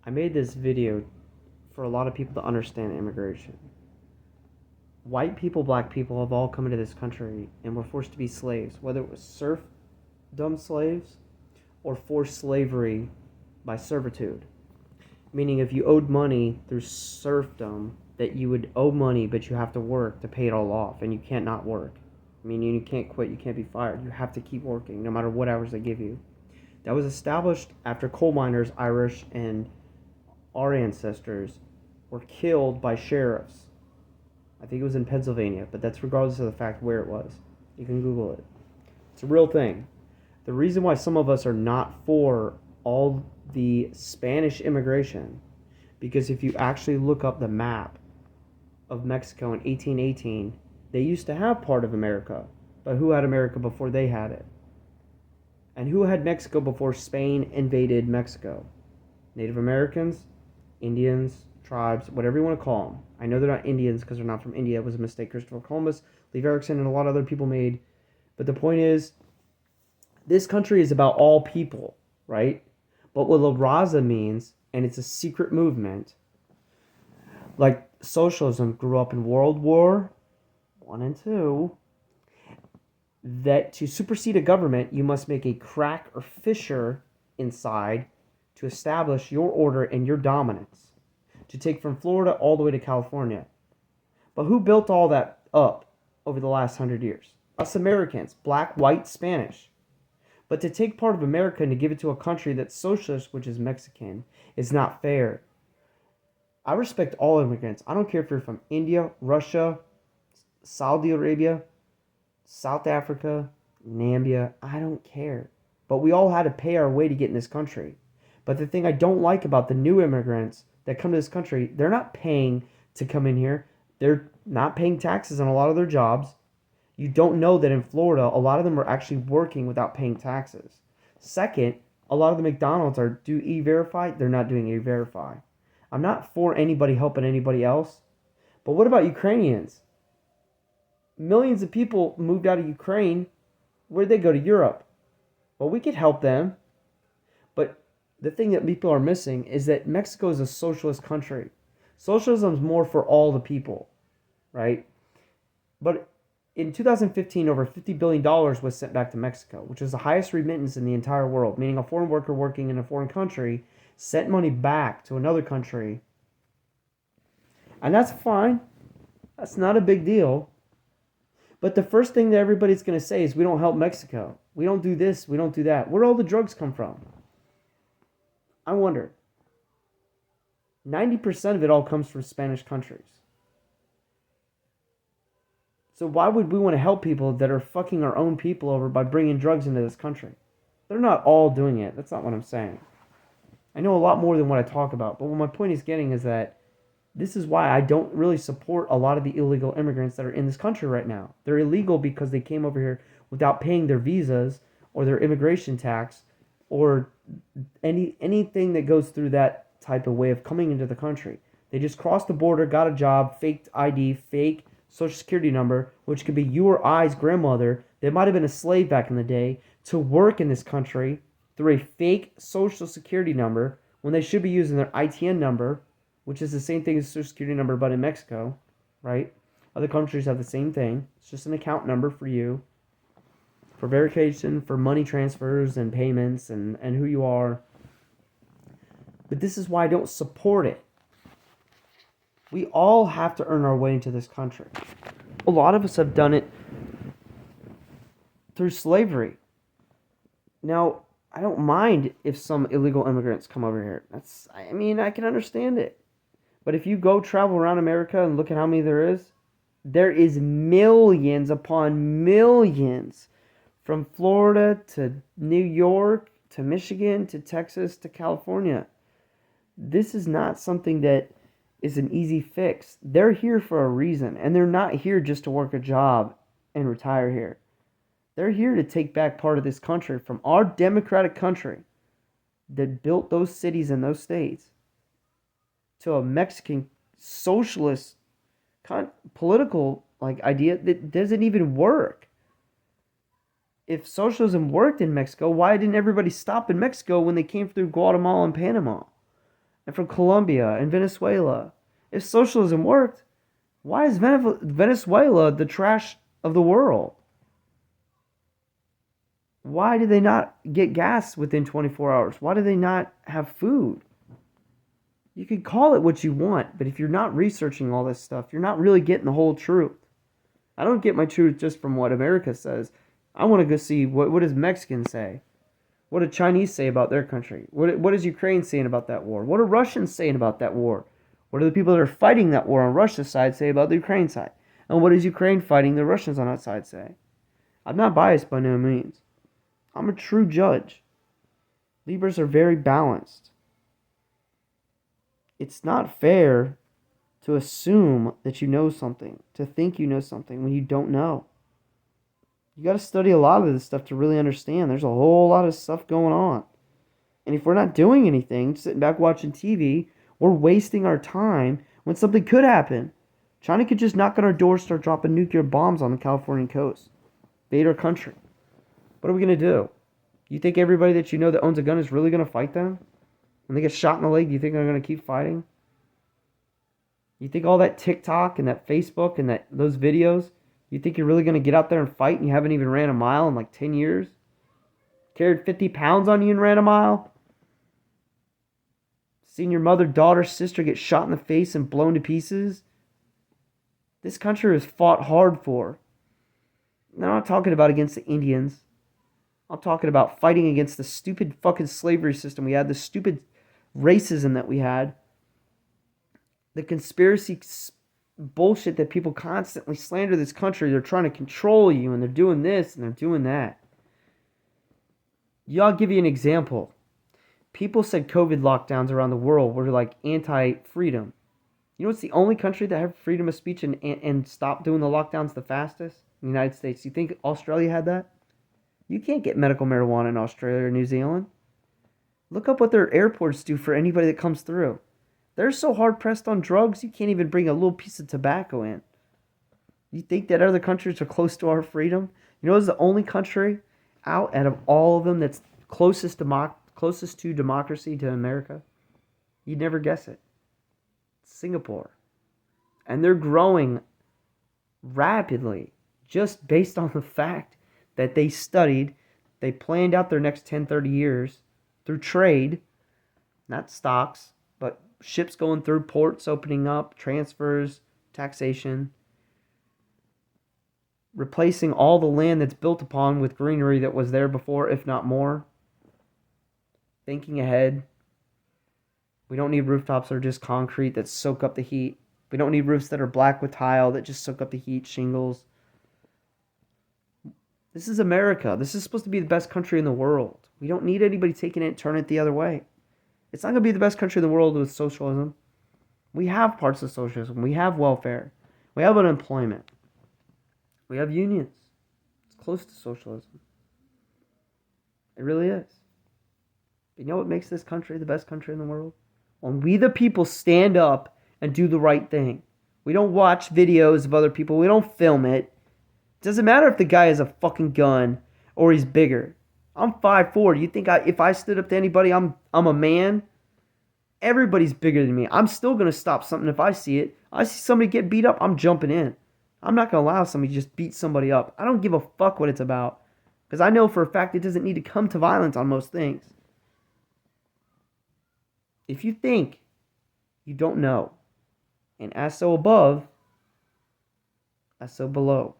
I made this video for a lot of people to understand immigration. White people, black people have all come into this country and were forced to be slaves, whether it was serfdom slaves or forced slavery by servitude. Meaning, if you owed money through serfdom, that you would owe money, but you have to work to pay it all off, and you can't not work. Meaning, you can't quit, you can't be fired. You have to keep working, no matter what hours they give you. That was established after coal miners, Irish, and our ancestors were killed by sheriffs. I think it was in Pennsylvania, but that's regardless of the fact where it was. You can Google it. It's a real thing. The reason why some of us are not for all the Spanish immigration, because if you actually look up the map of Mexico in 1818, they used to have part of America, but who had America before they had it? And who had Mexico before Spain invaded Mexico? Native Americans, Indians, tribes, whatever you want to call them. I know they're not Indians because they're not from India. It was a mistake Christopher Columbus, Leif Erikson, and a lot of other people made. But the point is, this country is about all people, right? But what La Raza means, and it's a secret movement, like socialism grew up in World War I and II, that to supersede a government, you must make a crack or fissure inside to establish your order and your dominance, to take from Florida all the way to California. But who built all that up over the last 100 years? Us Americans, black, white, Spanish. But to take part of America and to give it to a country that's socialist, which is Mexican, is not fair. I respect all immigrants. I don't care if you're from India, Russia, Saudi Arabia, South Africa, Namibia. I don't care. But we all had to pay our way to get in this country. But the thing I don't like about the new immigrants that come to this country, they're not paying to come in here. They're not paying taxes on a lot of their jobs. You don't know that in Florida, a lot of them are actually working without paying taxes. Second, a lot of the McDonald's are do e-verify. They're not doing e-verify. I'm not for anybody helping anybody else. But what about Ukrainians? Millions of people moved out of Ukraine. Where'd they go? To Europe. Well, we could help them. But the thing that people are missing is that Mexico is a socialist country. Socialism is more for all the people, right? But in 2015, over $50 billion was sent back to Mexico, which is the highest remittance in the entire world, meaning a foreign worker working in a foreign country sent money back to another country. And that's fine. That's not a big deal. But the first thing that everybody's going to say is we don't help Mexico. We don't do this. We don't do that. Where do all the drugs come from? I wonder. 90% of it all comes from Spanish countries. So why would we want to help people that are fucking our own people over by bringing drugs into this country? They're not all doing it. That's not what I'm saying. I know a lot more than what I talk about. But what my point is getting is that this is why I don't really support a lot of the illegal immigrants that are in this country right now. They're illegal because they came over here without paying their visas or their immigration tax or anything that goes through that type of way of coming into the country. They just crossed the border, got a job, faked ID, fake social security number, which could be you or I's grandmother that might have been a slave back in the day, to work in this country through a fake social security number when they should be using their ITN number, which is the same thing as social security number but in Mexico, right? Other countries have the same thing. It's just an account number for you, for verification, for money transfers and payments and who you are. But this is why I don't support it. We all have to earn our way into this country. A lot of us have done it through slavery. Now, I don't mind if some illegal immigrants come over here. I can understand it. But if you go travel around America and look at how many there is millions upon millions from Florida to New York to Michigan to Texas to California. This is not something that is an easy fix. They're here for a reason, and they're not here just to work a job and retire here. They're here to take back part of this country from our democratic country that built those cities and those states to a Mexican socialist political idea that doesn't even work. If socialism worked in Mexico, why didn't everybody stop in Mexico when they came through Guatemala and Panama? and from Colombia and Venezuela. If socialism worked, why is Venezuela the trash of the world? Why do they not get gas within 24 hours? Why do they not have food? You can call it what you want, but if you're not researching all this stuff, you're not really getting the whole truth. I don't get my truth just from what America says. I want to go see what does Mexicans say? What do Chinese say about their country? What is Ukraine saying about that war? What are Russians saying about that war? What do the people that are fighting that war on Russia's side say about the Ukraine side? And what is Ukraine fighting the Russians on that side say? I'm not biased by no means. I'm a true judge. Libras are very balanced. It's not fair to assume that you know something, to think you know something when you don't know. You got to study a lot of this stuff to really understand. There's a whole lot of stuff going on. And if we're not doing anything, sitting back watching TV, we're wasting our time when something could happen. China could just knock on our door, start dropping nuclear bombs on the Californian coast. Invade our country. What are we going to do? You think everybody that you know that owns a gun is really going to fight them? When they get shot in the leg, do you think they're going to keep fighting? You think all that TikTok and that Facebook and those videos, you think you're really going to get out there and fight and you haven't even ran a mile in like 10 years? Carried 50 pounds on you and ran a mile? Seen your mother, daughter, sister get shot in the face and blown to pieces? This country was fought hard for. Now, I'm not talking about against the Indians. I'm talking about fighting against the stupid fucking slavery system we had, the stupid racism that we had, the conspiracy bullshit that people constantly slander this country. They're trying to control you, and they're doing this, and they're doing that. I'll give you an example. People said COVID lockdowns around the world were like anti-freedom. You know what's the only country that had freedom of speech and stopped doing the lockdowns the fastest? The United States. You think Australia had that? You can't get medical marijuana in Australia or New Zealand. Look up what their airports do for anybody that comes through. They're so hard pressed on drugs, you can't even bring a little piece of tobacco in. You think that other countries are close to our freedom? You know, it's the only country out of all of them that's closest to democracy to America. You'd never guess it. Singapore. And they're growing rapidly just based on the fact that they studied, they planned out their next 10, 30 years through trade, not stocks, but ships going through, ports opening up, transfers, taxation, replacing all the land that's built upon with greenery that was there before, if not more. Thinking ahead. We don't need rooftops that are just concrete that soak up the heat. We don't need roofs that are black with tile that just soak up the heat, shingles. This is America. This is supposed to be the best country in the world. We don't need anybody taking it and turning it the other way. It's not going to be the best country in the world with socialism. We have parts of socialism. We have welfare. We have unemployment. We have unions. It's close to socialism. It really is. You know what makes this country the best country in the world? When we the people stand up and do the right thing. We don't watch videos of other people. We don't film it. Doesn't matter if the guy has a fucking gun or he's bigger. I'm 5'4". You think if I stood up to anybody, I'm a man? Everybody's bigger than me. I'm still going to stop something if I see it. I see somebody get beat up, I'm jumping in. I'm not going to allow somebody to just beat somebody up. I don't give a fuck what it's about. Because I know for a fact it doesn't need to come to violence on most things. If you think you don't know, and as so above, as so below.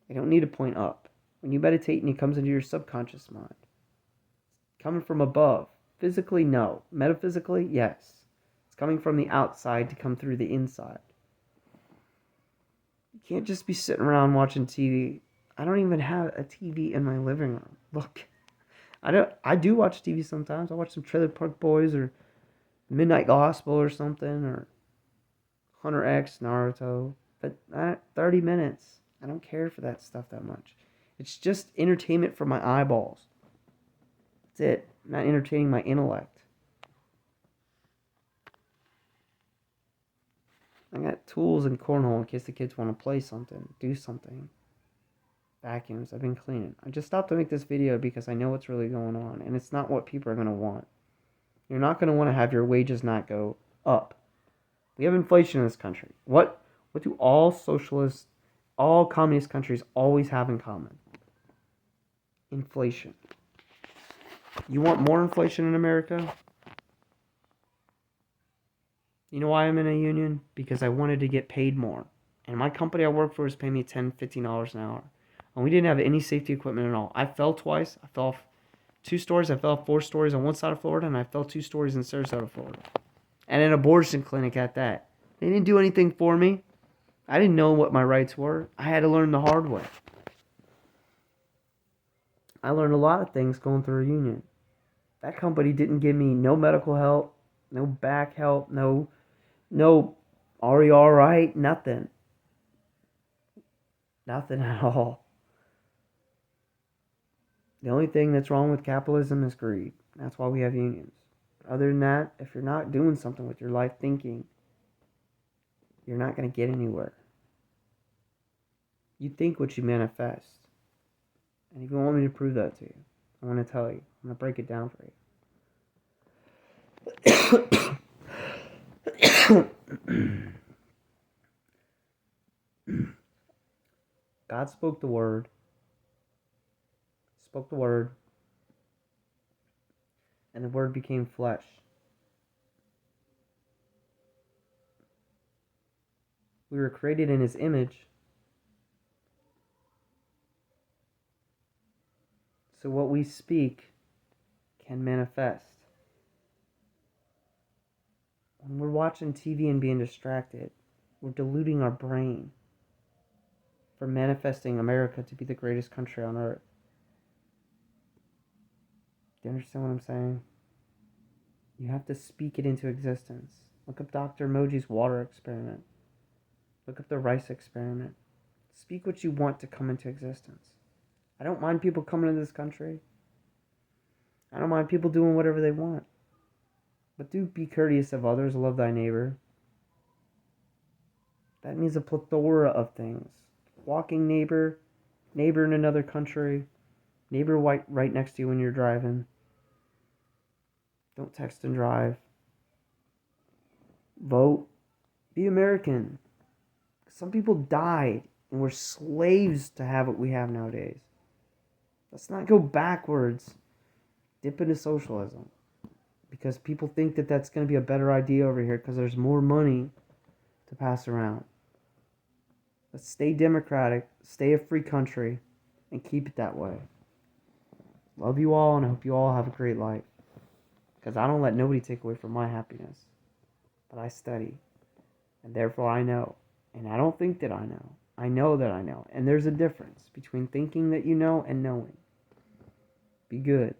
You don't need to point up. When you meditate and it comes into your subconscious mind. It's coming from above. Physically, no. Metaphysically, yes. It's coming from the outside to come through the inside. You can't just be sitting around watching TV. I don't even have a TV in my living room. Look, I do watch TV sometimes. I watch some Trailer Park Boys or Midnight Gospel or something, or Hunter X, Naruto. But 30 minutes. I don't care for that stuff that much. It's just entertainment for my eyeballs. That's it. I'm not entertaining my intellect. I got tools and cornhole in case the kids want to play something, do something. Vacuums, I've been cleaning. I just stopped to make this video because I know what's really going on, and it's not what people are going to want. You're not going to want to have your wages not go up. We have inflation in this country. What do all socialist, all communist countries always have in common? Inflation. You want more inflation in America? You know why I'm in a union? Because I wanted to get paid more. And my company I work for is paying me $10, $15 an hour. And we didn't have any safety equipment at all. I fell twice. I fell off 2 stories. I fell off 4 stories on one side of Florida, and I fell 2 stories in Sarasota, Florida. And an abortion clinic at that. They didn't do anything for me. I didn't know what my rights were. I had to learn the hard way. I learned a lot of things going through a union. That company didn't give me no medical help, no back help, no, are you all right? Nothing. Nothing at all. The only thing that's wrong with capitalism is greed. That's why we have unions. Other than that, if you're not doing something with your life thinking, you're not going to get anywhere. You think what you manifest. And if you want me to prove that to you, I want to tell you. I'm going to break it down for you. God spoke the word, and the word became flesh. We were created in his image. So what we speak can manifest. When we're watching TV and being distracted, we're deluding our brain for manifesting America to be the greatest country on earth. Do you understand what I'm saying? You have to speak it into existence. Look up Dr. Moji's water experiment. Look up the rice experiment. Speak what you want to come into existence. I don't mind people coming into this country. I don't mind people doing whatever they want. But do be courteous of others, love thy neighbor. That means a plethora of things. Walking neighbor in another country, neighbor right next to you when you're driving. Don't text and drive. Vote. Be American. Some people died and were slaves to have what we have nowadays. Let's not go backwards. Dip into socialism. Because people think that that's going to be a better idea over here because there's more money to pass around. Let's stay democratic, stay a free country, and keep it that way. Love you all, and I hope you all have a great life. Because I don't let nobody take away from my happiness. But I study. And therefore I know. And I don't think that I know. I know that I know. And there's a difference between thinking that you know and knowing. Be good.